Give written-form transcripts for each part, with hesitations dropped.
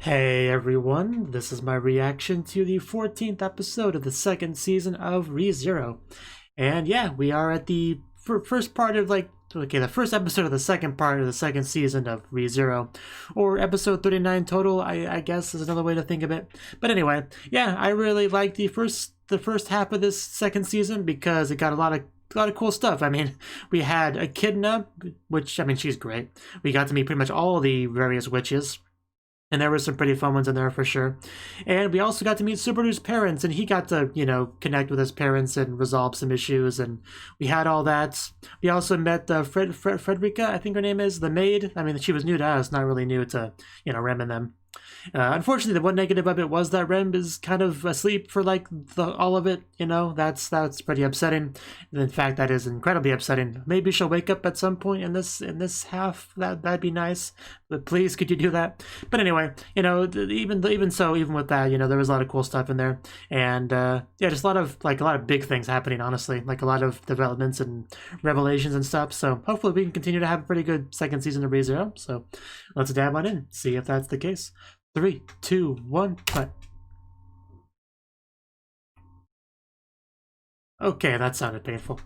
Hey everyone, this is my reaction to the 14th episode of the second season of ReZero. And yeah, we are at the first part of the first episode of the second part of the second season of ReZero. Or episode 39 total, I guess is another way to think of it. But anyway, yeah, I really like the first half of this second season because it got a lot of cool stuff. I mean, we had Echidna, which, I mean, she's great. We got to meet pretty much all the various witches. And there were some pretty fun ones in there for sure. And we also got to meet Subaru's parents, and he got to, connect with his parents and resolve some issues, and we had all that. We also met Frederica, I think her name is, the maid. I mean, she was new to us, not really new to, Rem and them. Unfortunately, the one negative of it was that Rem is kind of asleep for all of it. That's pretty upsetting. In fact, that is incredibly upsetting. Maybe she'll wake up at some point in this half. That'd be nice. But please, could you do that? But anyway, even with that, there was a lot of cool stuff in there, and yeah, just a lot of big things happening. Honestly, like a lot of developments and revelations and stuff. So hopefully, we can continue to have a pretty good second season of ReZero. So let's dive on in, see if that's the case. 3, 2, 1, cut. Okay, that sounded painful.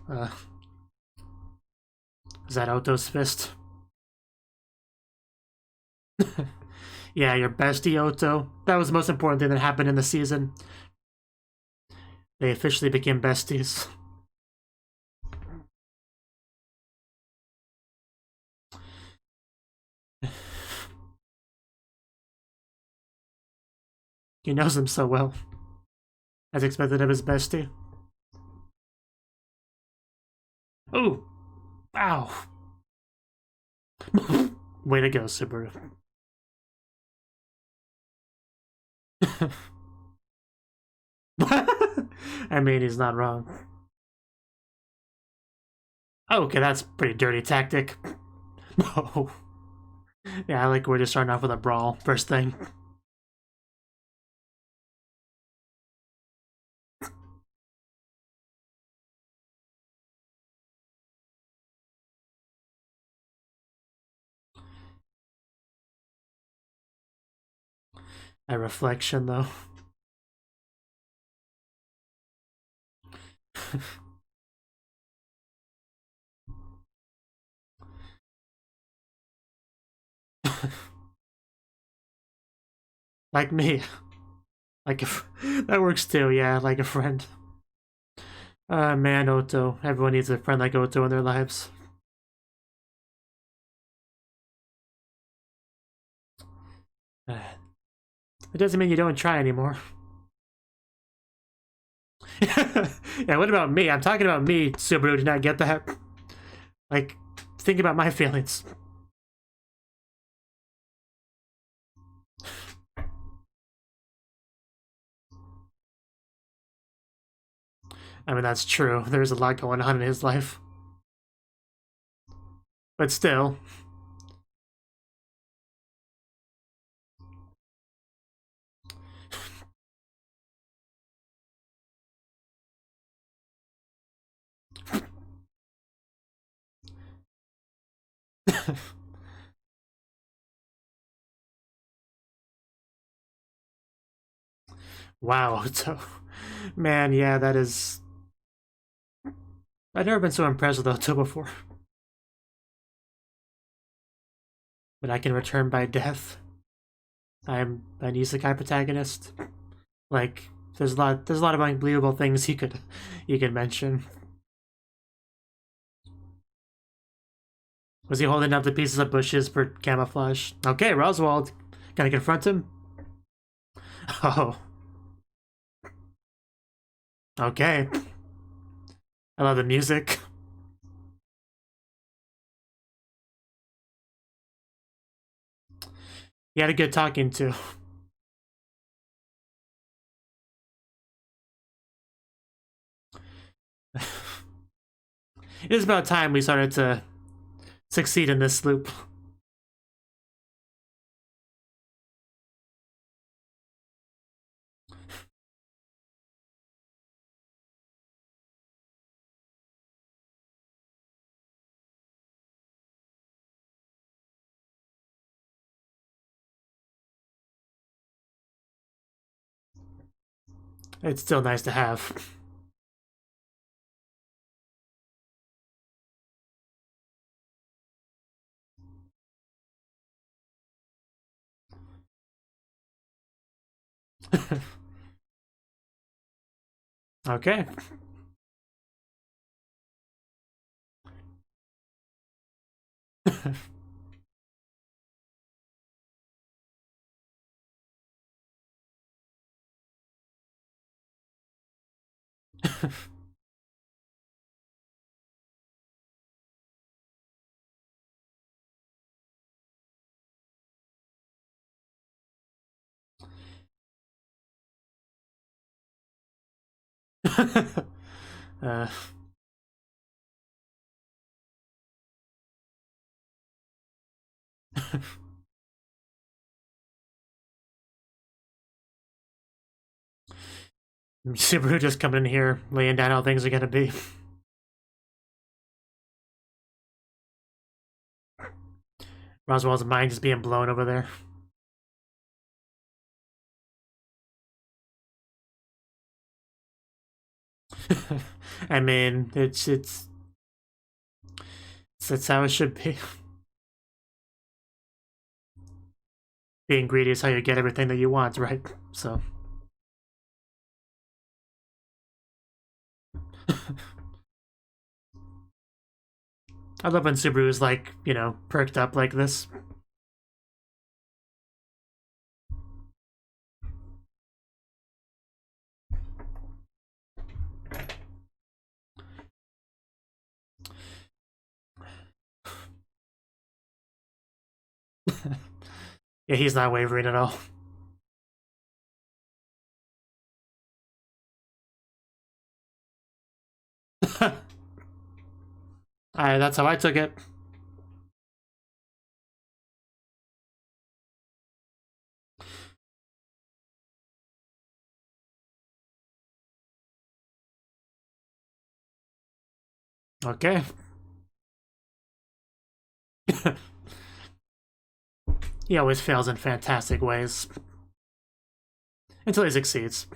Is that Otto's fist? Yeah, your bestie, Otto. That was the most important thing that happened in the season. They officially became besties. He knows him so well. As expected of his bestie. Ooh! Ow! Way to go, Subaru. I mean, he's not wrong. Okay, that's a pretty dirty tactic. Oh. Yeah, I like we're just starting off with a brawl first thing. A reflection, though. Like me. That works too, yeah, like a friend. Man, Otto. Everyone needs a friend like Otto in their lives. It doesn't mean you don't try anymore. Yeah, what about me? I'm talking about me, Subaru. Did not get that? Like, think about my feelings. I mean, that's true. There's a lot going on in his life. But still. Wow, Otto. Man, yeah, that is... I've never been so impressed with Otto before. But I can return by death. I'm an isekai protagonist. Like, there's a lot of unbelievable things you could mention. Was he holding up the pieces of bushes for camouflage? Okay, Roswald. Gonna confront him? Oh. Okay. I love the music. He had a good talking to. It is about time we started to succeed in this loop. It's still nice to have. Okay. uh, Subaru just coming in here, laying down how things are gonna be. Roswell's mind is being blown over there. I mean, it's that's how it should be. Being greedy is how you get everything that you want, right? So. I love when Subaru's like, you know, perked up like this. Yeah, he's not wavering at all. That's how I took it. Okay. He always fails in fantastic ways. Until he succeeds.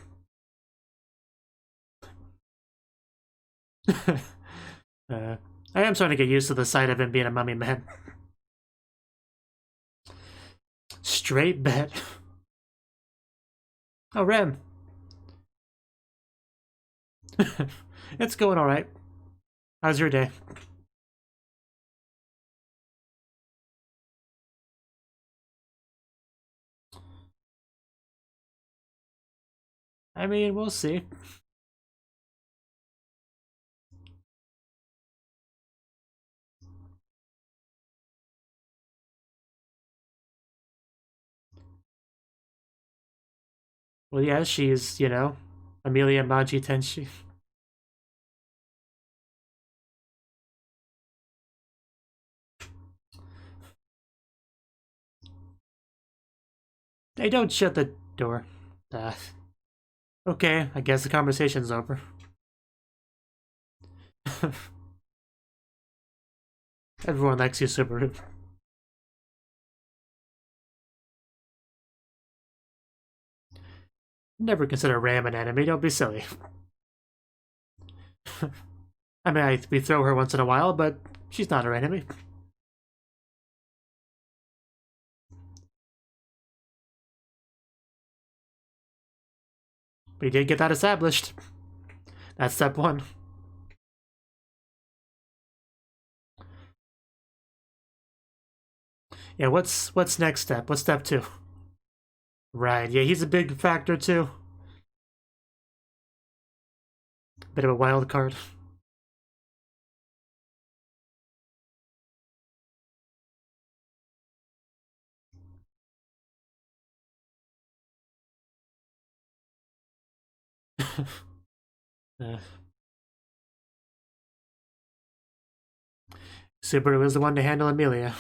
I am starting to get used to the sight of him being a mummy man. Straight bet. Oh, Rem. It's going alright. How's your day? I mean, we'll see. Well, yeah, she's, you know, Amelia Maji Tenshi. They don't shut the door. Okay, I guess the conversation's over. Everyone likes you, Subaru. Never consider Ram an enemy, don't be silly. I mean, we throw her once in a while, but she's not our enemy. We did get that established. That's step one. Yeah, what's next step? What's step two? Right, yeah, he's a big factor too. Bit of a wild card. Subaru is the one to handle Amelia.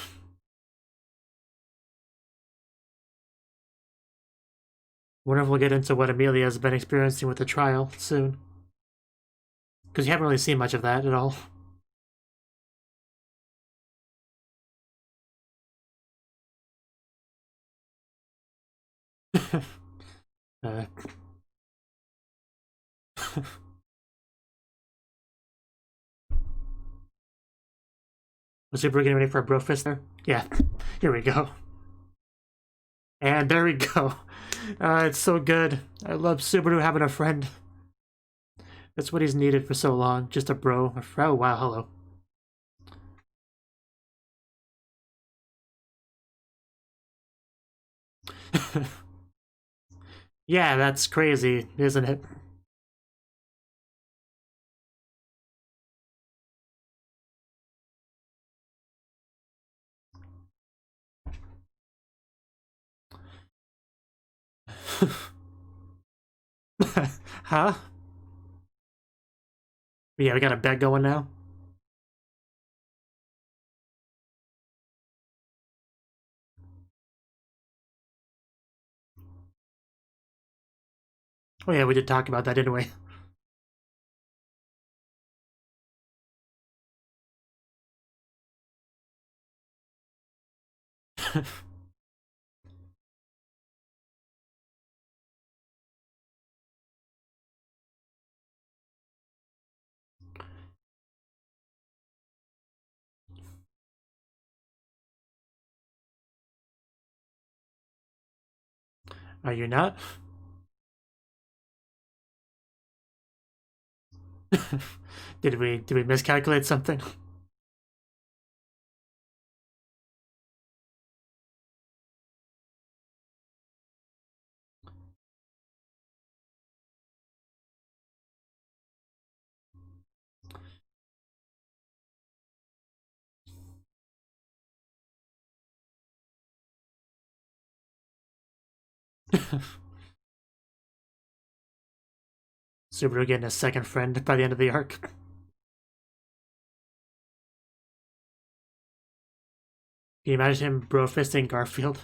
Wonder if we'll get into what Amelia has been experiencing with the trial soon. Because you haven't really seen much of that at all. Was Super getting ready for a bro fist there? Yeah, here we go. And there we go. It's so good. I love Subaru having a friend. That's what he's needed for so long. Just a bro. Oh, wow, hello. Yeah, that's crazy, isn't it? Huh? Yeah, we got a bet going now. Oh yeah, we did talk about that, didn't we? Are you not? Did we miscalculate something? Subaru getting a second friend by the end of the arc. Can you imagine him bro fisting Garfield?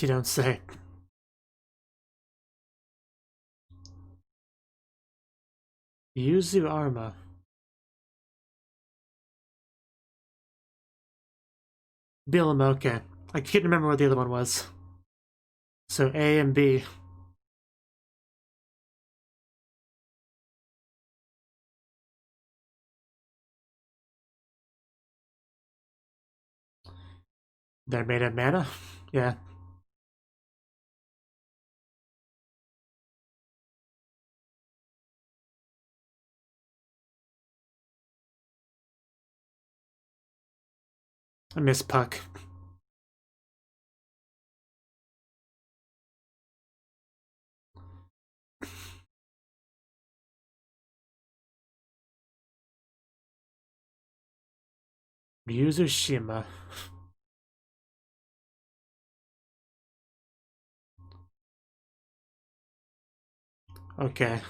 You don't say. Yuzu Arma. Bill okay. I can't remember what the other one was. So A and B. They're made of mana? Yeah. I miss Puck. Mizushima. Okay.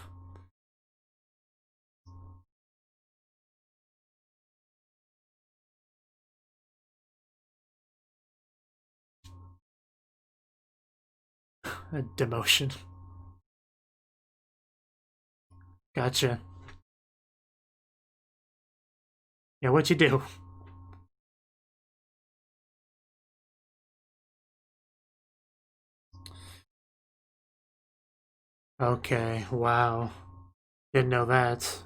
A demotion. Gotcha. Yeah, what'd you do? Okay, wow. Didn't know that.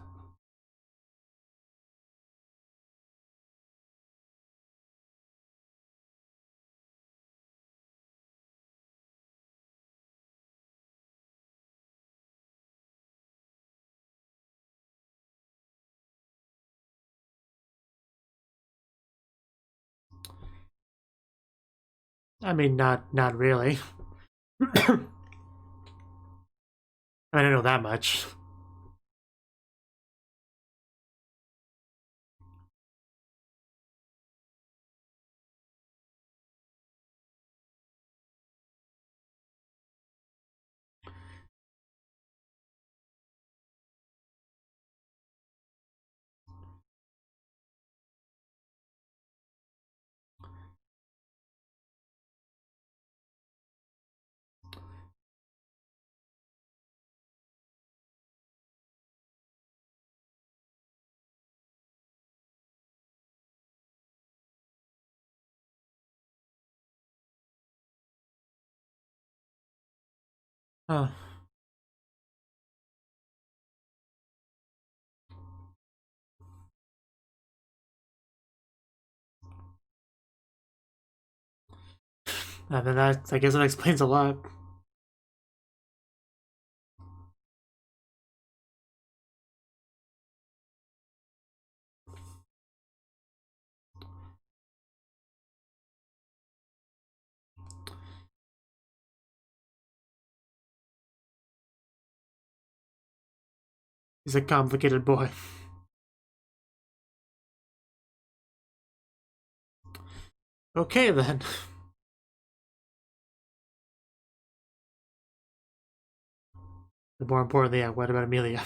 I mean, not really. I don't know that much. Huh. I mean, I guess that explains a lot. He's a complicated boy. Okay, then. But more importantly, yeah, what about Amelia?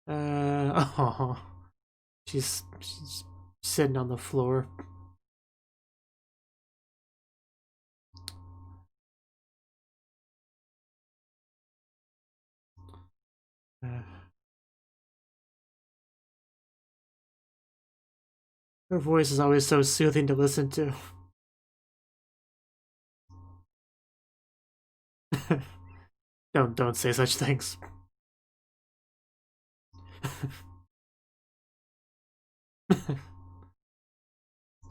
Oh. She's sitting on the floor. Her voice is always so soothing to listen to. Don't say such things.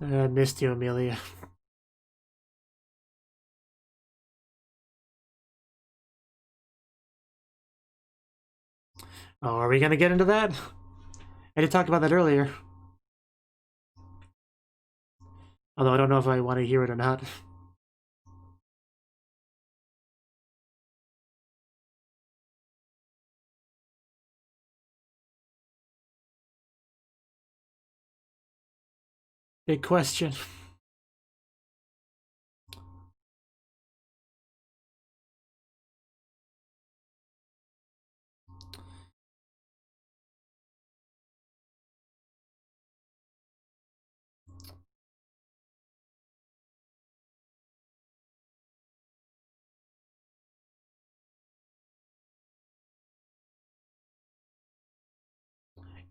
I missed you, Amelia. Oh, are we gonna get into that? I did talk about that earlier. Although I don't know if I want to hear it or not. Big question.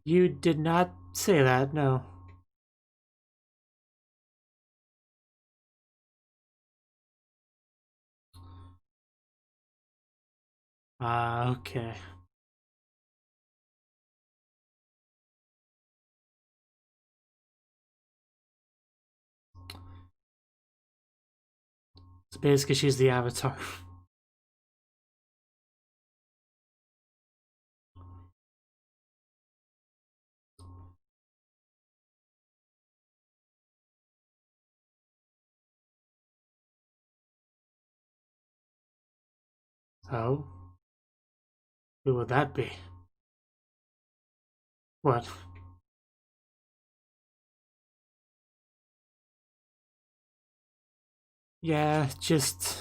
You did not say that, no. Ah, okay. It's basically she's the avatar. Oh? Who would that be? What? Yeah, just...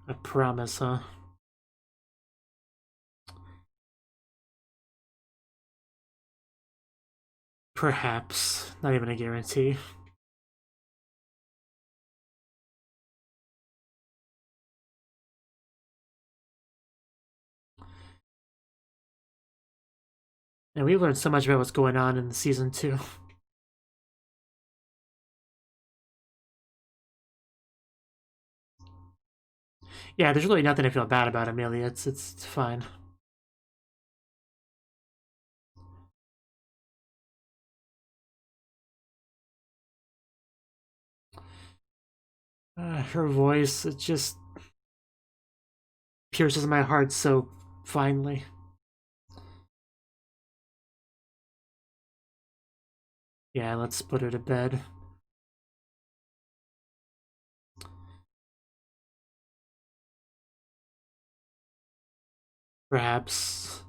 a promise, huh? Perhaps. Not even a guarantee. And we've learned so much about what's going on in season 2. Yeah, there's really nothing to feel bad about, Amelia. It's fine. Her voice, it just pierces my heart so finely. Yeah, let's put her to bed. Perhaps.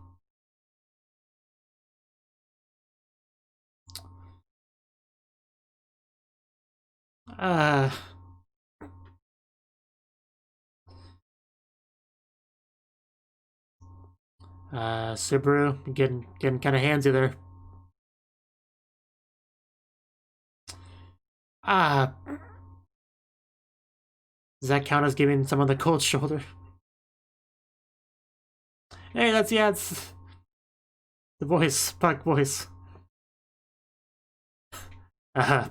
Subaru, getting kind of handsy there. Does that count as giving someone the cold shoulder? Hey, it's the voice, Puck voice. Uh,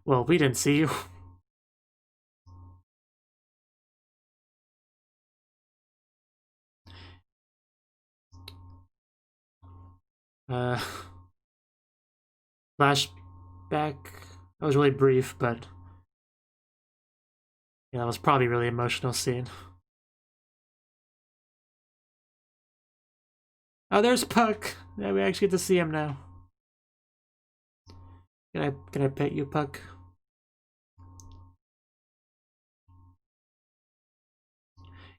well, we didn't see you. Flashback. That was really brief, but yeah, that was probably a really emotional scene. Oh, there's Puck. Yeah, we actually get to see him now. Can I pet you, Puck?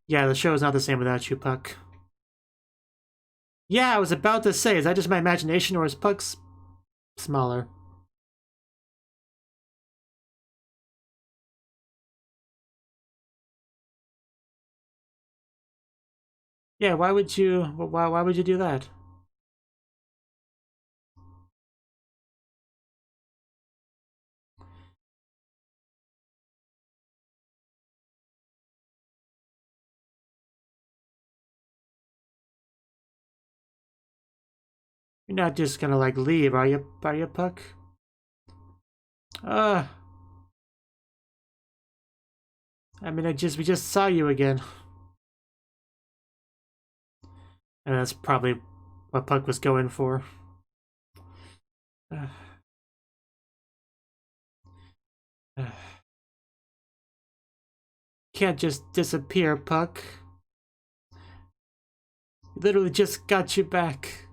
Yeah, the show is not the same without you, Puck. Yeah, I was about to say, is that just my imagination or is Puck's smaller? Yeah, why would you do that? You're not just gonna like leave, are you, Puck? I mean, we just saw you again. And that's probably what Puck was going for. Can't just disappear, Puck. Literally just got you back.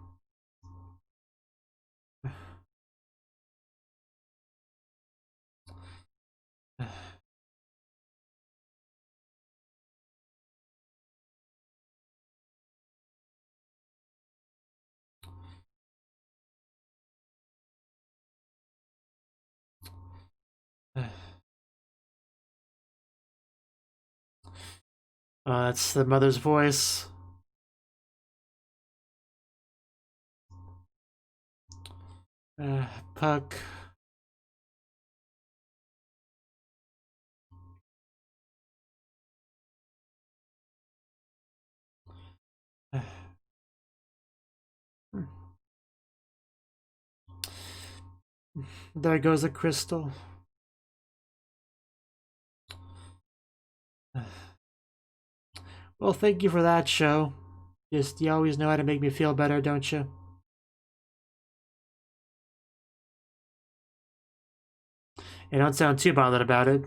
That's the mother's voice. Puck. There goes a crystal. Well, thank you for that, show. Just, you always know how to make me feel better, don't you? And don't sound too bothered about it.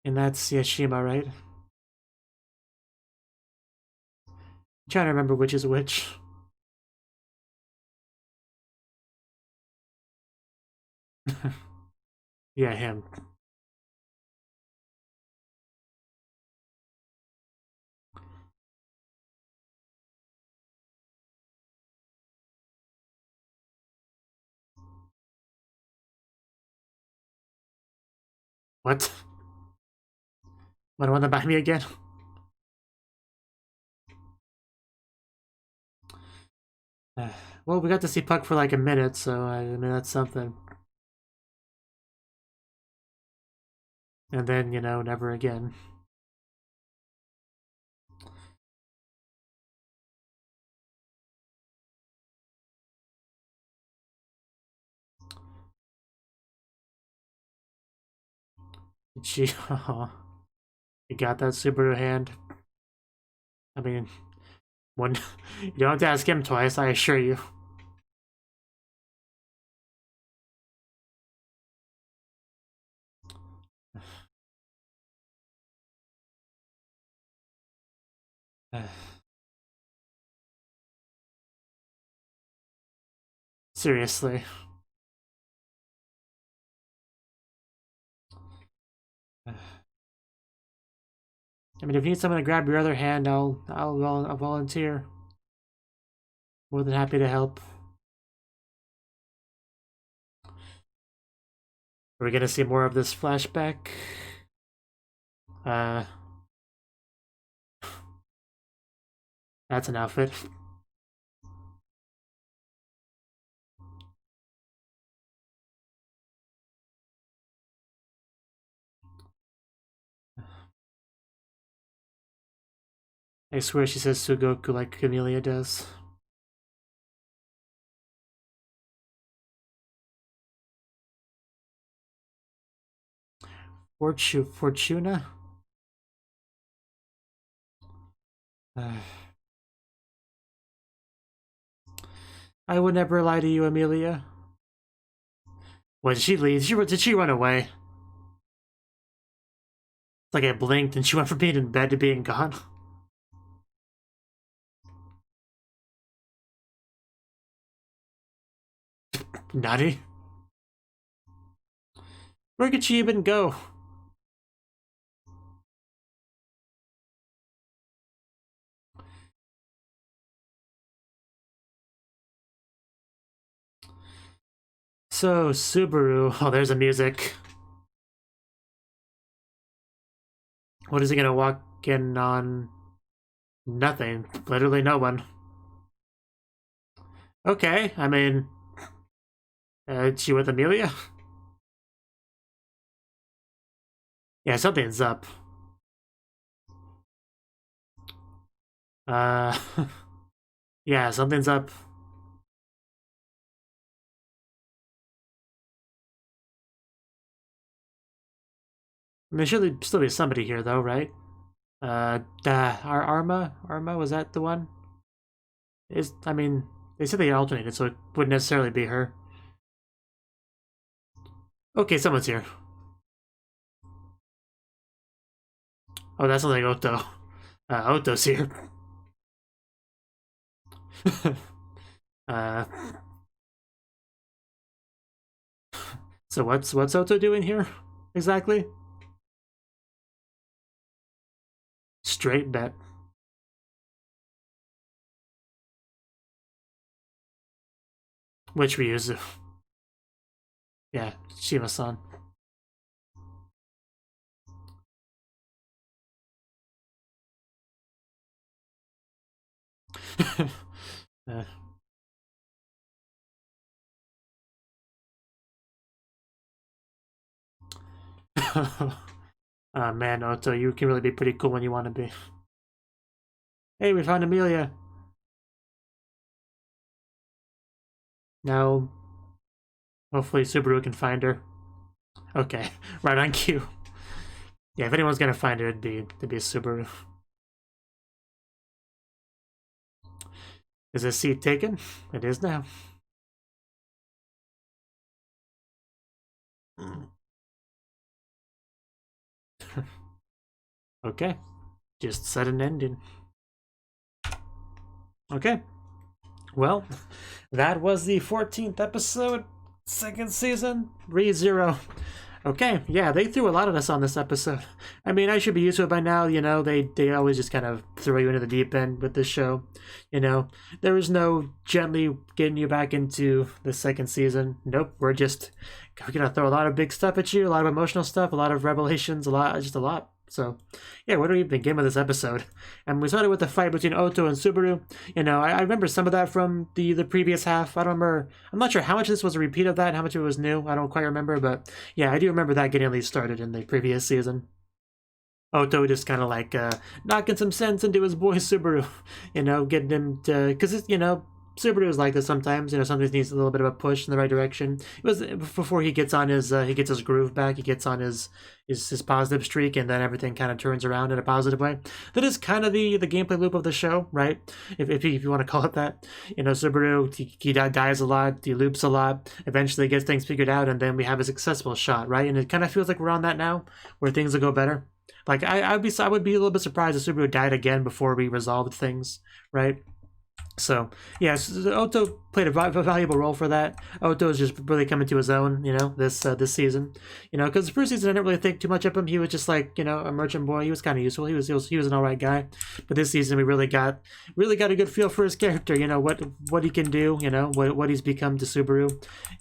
And that's Yashima, right? I'm trying to remember which is which. Yeah, him. What? Want to buy me again? Well, we got to see Puck for like a minute, so I mean, that's something. And then, you know, never again. She, you got that Subaru hand. I mean, one, you don't have to ask him twice, I assure you. Seriously. I mean, if you need someone to grab your other hand, I'll volunteer. More than happy to help. Are we gonna see more of this flashback? That's an outfit. I swear she says Sugoku like Camellia does. Fortuna? I would never lie to you, Amelia. What, did she leave? Did she run away? It's like I blinked and she went from being in bed to being gone. Nutty. Where could she even go? So, Subaru. Oh, there's the music. What is he gonna walk in on? Nothing. Literally no one. Okay, I mean... is she with Amelia? Yeah, something's up. Yeah, something's up. I mean, there should still be somebody here, though, right? Arma? Arma, was that the one? I mean, they said they alternated, so it wouldn't necessarily be her. Okay, someone's here. Oh, that's like Otto. Otto's here. So what's Otto doing here exactly? Straight bet. Which Ryuzu? Yeah, Shima-san. Man, Otto, you can really be pretty cool when you want to be. Hey, we found Amelia. Now, hopefully Subaru can find her. Okay, right on cue. Yeah, if anyone's gonna find her, it'd be Subaru. Is this seat taken? It is now. Okay, just set an ending. Okay, well, that was the 14th episode, second season, ReZero. Okay, yeah, they threw a lot of us on this episode. I mean, I should be used to it by now, you know, they always just kind of throw you into the deep end with this show, you know. There was no gently getting you back into the second season. Nope, we're gonna throw a lot of big stuff at you, a lot of emotional stuff, a lot of revelations, just a lot. So, yeah, what do we even begin with this episode? And we started with the fight between Otto and Subaru. You know, I remember some of that from the previous half. I don't remember. I'm not sure how much this was a repeat of that and how much of it was new. I don't quite remember, but yeah, I do remember that getting at least started in the previous season. Otto just kind of like knocking some sense into his boy Subaru, you know, getting him to, because, you know, Subaru is like this sometimes. You know, sometimes needs a little bit of a push in the right direction. It was before he gets on his groove back. He gets on his positive streak, and then everything kind of turns around in a positive way. That is kind of the gameplay loop of the show, right? If you want to call it that. You know, Subaru, he dies a lot, he loops a lot, eventually gets things figured out, and then we have a successful shot, right? And it kind of feels like we're on that now, where things will go better. Like I would be a little bit surprised if Subaru died again before we resolved things, right? So yeah, so Otto played a valuable role for that. Otto is just really coming to his own, you know, this season, you know, because the first season I didn't really think too much of him. He was just like, you know, a merchant boy. He was kind of useful. He was an alright guy. But this season we really got a good feel for his character. You know what he can do. You know what he's become to Subaru.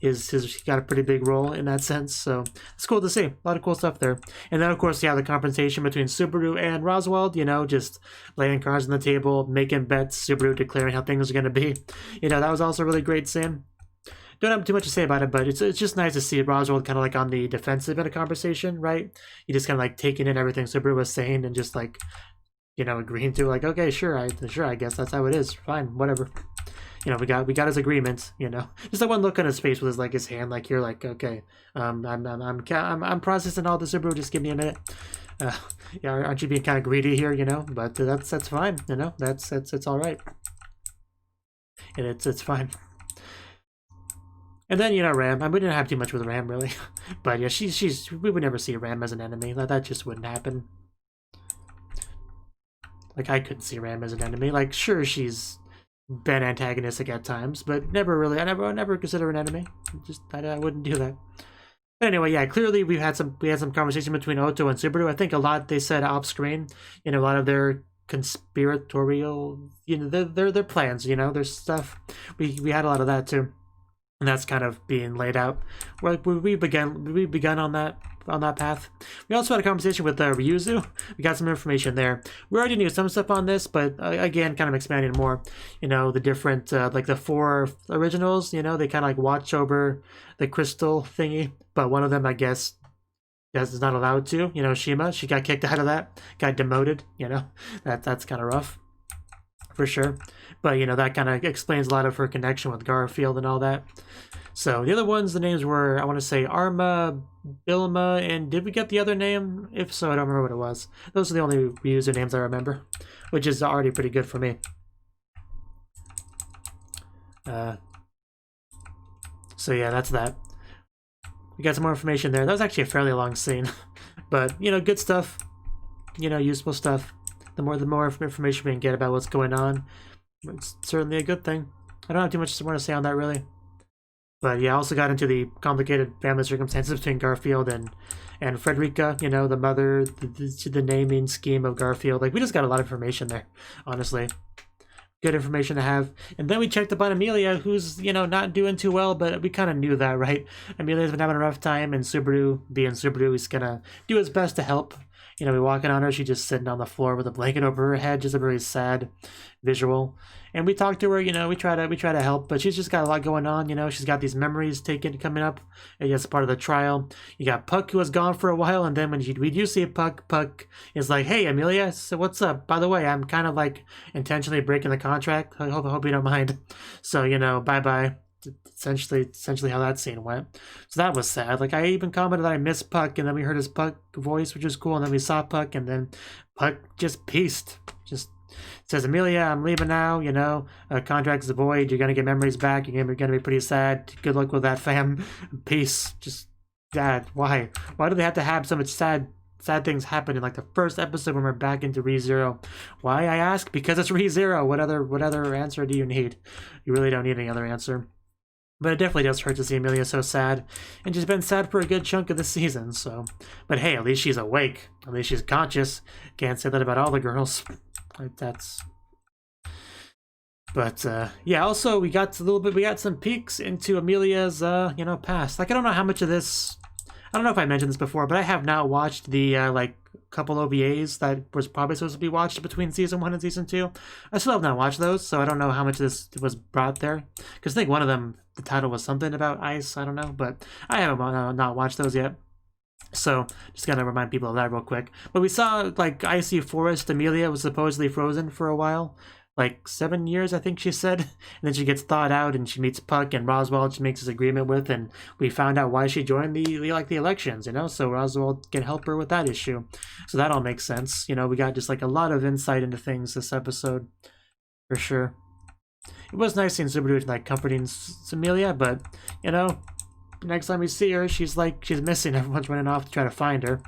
He got a pretty big role in that sense. So it's cool to see. A lot of cool stuff there. And then of course, yeah, the confrontation between Subaru and Roswald. You know, just laying cards on the table, making bets. Subaru declaring how things are going to be. You know, that was also a really great scene. Don't have too much to say about it, but it's just nice to see Roswald kind of like on the defensive in a conversation, right? He just kind of like taking in everything Subaru was saying and just like, you know, agreeing to like, okay, sure, I guess that's how it is. Fine, whatever. You know, we got his agreement. You know, just that one look on his face with his hand, like you're like, okay, I'm processing all this, Subaru. Just give me a minute. Yeah, aren't you being kind of greedy here? You know, but that's fine. You know, it's all right. And it's fine. And then, you know, Ram. We didn't have too much with Ram, really. But yeah, we would never see Ram as an enemy. That just wouldn't happen. Like, I couldn't see Ram as an enemy. Like, sure, she's been antagonistic at times, but never really. I never consider her an enemy. I wouldn't do that. But anyway, yeah, clearly we had some conversation between Otto and Subaru. I think a lot they said off screen. You know, a lot of their conspiratorial, you know, their plans, you know, their stuff. We had a lot of that too, and that's kind of being laid out. We begun on that path. We also had a conversation with Ryuzu. We got some information there. We already knew some stuff on this, but again, kind of expanding more. You know, the different like the 4 originals. You know, they kind of like watch over the crystal thingy, but one of them, I guess, is not allowed to. You know, Shima, she got kicked out of that, got demoted. You know, that's kind of rough, for sure. But you know, that kind of explains a lot of her connection with Garfield and all that. So the other ones, the names were, I want to say Arma, Bilma, and did we get the other name? If so, I don't remember what it was. Those are the only user names I remember, which is already pretty good for me. So yeah, that's that. We got some more information there. That was actually a fairly long scene, but you know, good stuff. You know, useful stuff. The more information we can get about what's going on, it's certainly a good thing. I don't have too much more to say on that, really. But yeah, I also got into the complicated family circumstances between Garfield and Frederica. You know, the mother, the naming scheme of Garfield. Like, we just got a lot of information there, honestly. Good information to have. And then we checked up on Amelia, who's, you know, not doing too well, but we kind of knew that, right? Amelia's been having a rough time, and Subaru, being Subaru, he's gonna do his best to help. You know, we walking on her, she's just sitting on the floor with a blanket over her head, just a very sad visual. And we talked to her, you know, we try to help, but she's just got a lot going on, you know. She's got these memories coming up as part of the trial. You got Puck, who was gone for a while, and then when we do see Puck is like, hey, Amelia, so what's up? By the way, I'm kind of like intentionally breaking the contract. I hope you don't mind. So, you know, bye-bye. Essentially how that scene went. So that was sad. Like, I even commented that I missed Puck, and then we heard his Puck voice, which was cool, and then we saw Puck, and then Puck just pieced. Just says, Amelia, I'm leaving now, you know, contract is void, you're gonna get memories back, you're gonna be pretty sad, good luck with that, fam. Peace. Just, Dad, why do they have to have so much sad things happen in like the first episode when we're back into ReZero? Why, I ask? Because it's ReZero. What other answer do you need? You really don't need any other answer. But it definitely does hurt to see Amelia so sad, and she's been sad for a good chunk of the season, so. But hey, at least she's awake. At least she's conscious. Can't say that about all the girls. Like, that's. But yeah, also we got some peeks into Amelia's you know, past. Like, I don't know how much of this. I don't know if I mentioned this before, but I have not watched the like couple OVAs that was probably supposed to be watched between season 1 and season 2. I still have not watched those, so I don't know how much of this was brought there. Because I think one of them, the title was something about ice. I don't know, but I haven't not watched those yet. So just gotta remind people of that real quick. But we saw like icy forest. Amelia was supposedly frozen for a while. like 7 years, I think she said. And then she gets thawed out and she meets Puck and Roswell. She makes this agreement with, and we found out why she joined the elections, you know. So Roswell can help her with that issue. So that all makes sense. You know, we got just like a lot of insight into things this episode, for sure. It was nice seeing Subaru like comforting Samilia, but you know, next time we see her, she's missing. Everyone's running off to try to find her.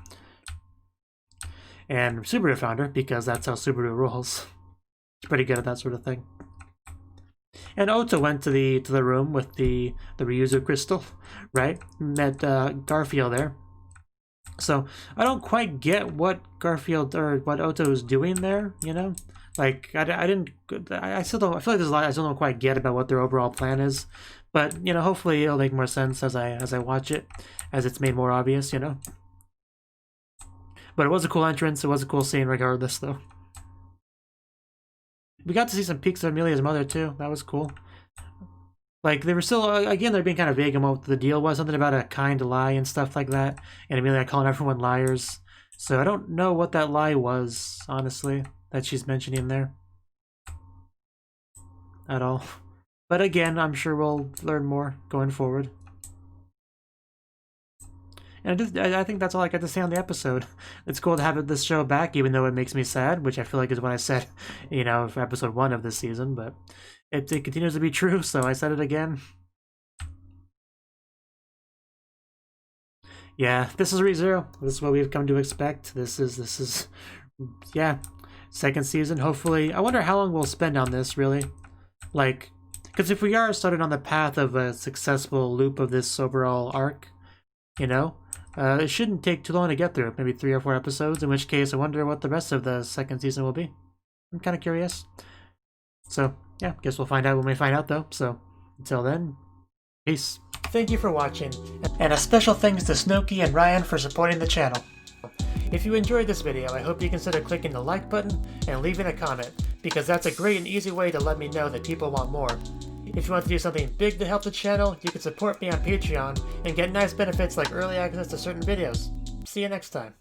And Subaru found her because that's how Subaru rolls. She's pretty good at that sort of thing. And Ota went to the room with the Ryuzu crystal, right? Met Garfield there. So I don't quite get what Garfield or what Ota was doing there, you know? Like I still don't. I feel like there's a lot I still don't quite get about what their overall plan is, but you know, hopefully it'll make more sense as I watch it, as it's made more obvious, you know. But it was a cool entrance. It was a cool scene, regardless, though. We got to see some peeks of Amelia's mother too. That was cool. Like they were still again, they're being kind of vague about what the deal was. Something about a kind lie and stuff like that, and Amelia calling everyone liars. So I don't know what that lie was, honestly, that she's mentioning there at all. But again, I'm sure we'll learn more going forward. And I think that's all I got to say on the episode. It's cool to have this show back, even though it makes me sad, which I feel like is what I said, you know, for episode 1 of this season. But it continues to be true, so I said it again. Yeah, this is ReZero. This is what we've come to expect. This is, yeah, second season. Hopefully, I wonder how long we'll spend on this, really. Like, because if we are started on the path of a successful loop of this overall arc, you know, it shouldn't take too long to get through. Maybe 3 or 4 episodes, in which case I wonder what the rest of the second season will be. I'm kind of curious. So, yeah, guess we'll find out when we find out, though. So, until then, peace. Thank you for watching, and a special thanks to Cnouki and Ryan for supporting the channel. If you enjoyed this video, I hope you consider clicking the like button and leaving a comment, because that's a great and easy way to let me know that people want more. If you want to do something big to help the channel, you can support me on Patreon and get nice benefits like early access to certain videos. See you next time.